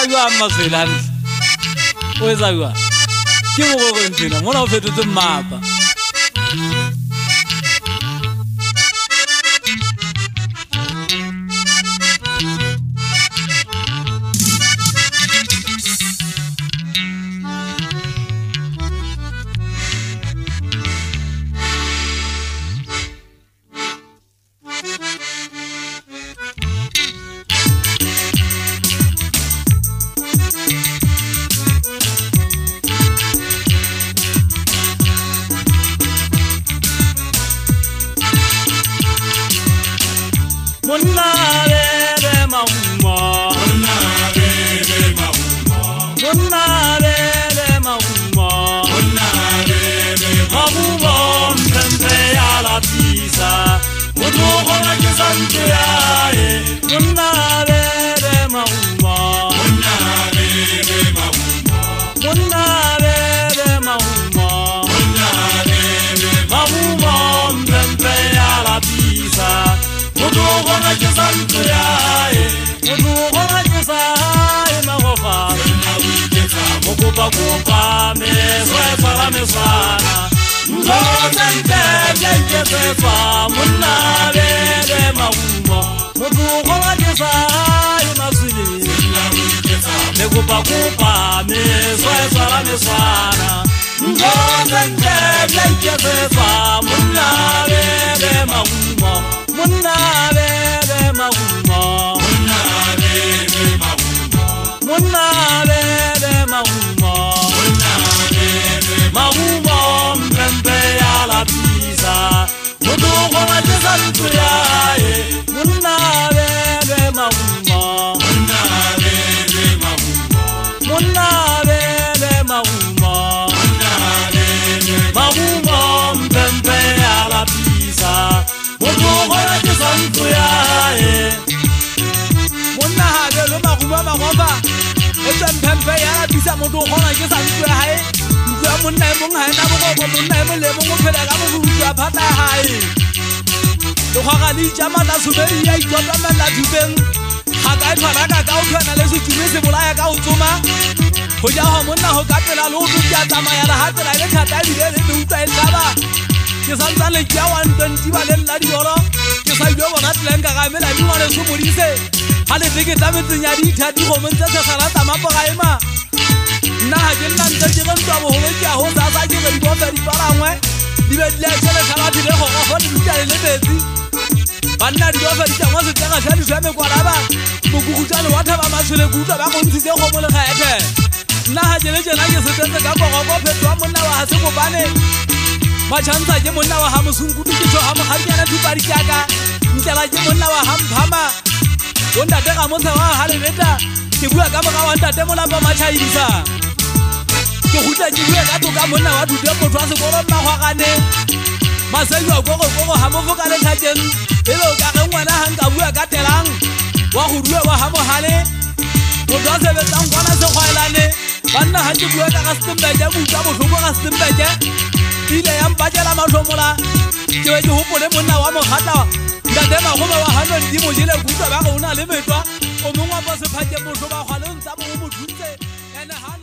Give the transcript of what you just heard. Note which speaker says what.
Speaker 1: jwa maswela o etsa jwa ke mo go ntsena mona o fetotse mmapa Kupa me swara me swana Nzotente blenke swetwa Muna bebe maumbo Mutu kwa kesa imaswili Me kupa me swara me swana Nzotente blenke swetwa Muna bebe maumbo Muna bebe maumbo Muna bebe maumbo Muna bebe maumbo Maumbo mpempe ya la pisa Mutu kwa jesa ntuyae Muna bebe maumbo Muna bebe maumbo Muna bebe maumbo Muna bebe maumbo mpempe ya la pisa Mutu kwa jesa ntuyae Muna bebe maumbo maumbo Mpempe ya la pisa Mutu kwa jesa ntuyae Monna mong ha na bo monna mo le mo phela ka mo bua phata hae lo ga li jama la subeli ya ikota mala dubeng ha ka phara ka ka o phana le suthume se bolaya ka o tsoma ho ja ho monna ho ka pela lo tu ya tsamaya la ha tsela le thata di le le utlwa e tsaba ke sa ntse le ja 120 ba le la di holo ke sa ile bona tlenga ga mela di ngwane so modise ha le tseke tla metsenya di thati go montse se sala tama bogaema na ha ke nna ntse ke ntwa bo hole ke ho sa sa ke re bo fa di parangwe di be le tshele sala di le go go di tshele le betsi banna di ba fa di tsamwa se tsaka tshele tshame kwa laba mogugutane wa thaba masole gutla ba go ntse go mo le gaethe na ha ke le jena ke se tsetse ka go go phetwa monna wa ha se go bane ba tshantsa ke monna wa ha mosunkutu ke tso ha mo ga nyana di pari kaka ntela ke monna wa ha mphama wonda tega mo tsa wa ha le beta ke bua ka moga wa ntate mo lapa machaidisa ke gutla ke bua ka toka monna wa thuto motho wa sekolo mmagwagane maseyo gogo ha mo foka le tlhakeng elo ka ge ngwana ha nka bua ka telang wa go rua wa ha mohale motho wa sebetsang kwana se kgwaelane banna ha ke bua ka ga stembeke mutsa botlhoko ga stembeke ile ya mpatela matlhomola ke be ke hopole monna wa mogatla ntate magoma wa hano di mo jele gutla ba go una le betwa o mongwa ba se phake motho ba gwa le ntsa mo mo thuntse ene ha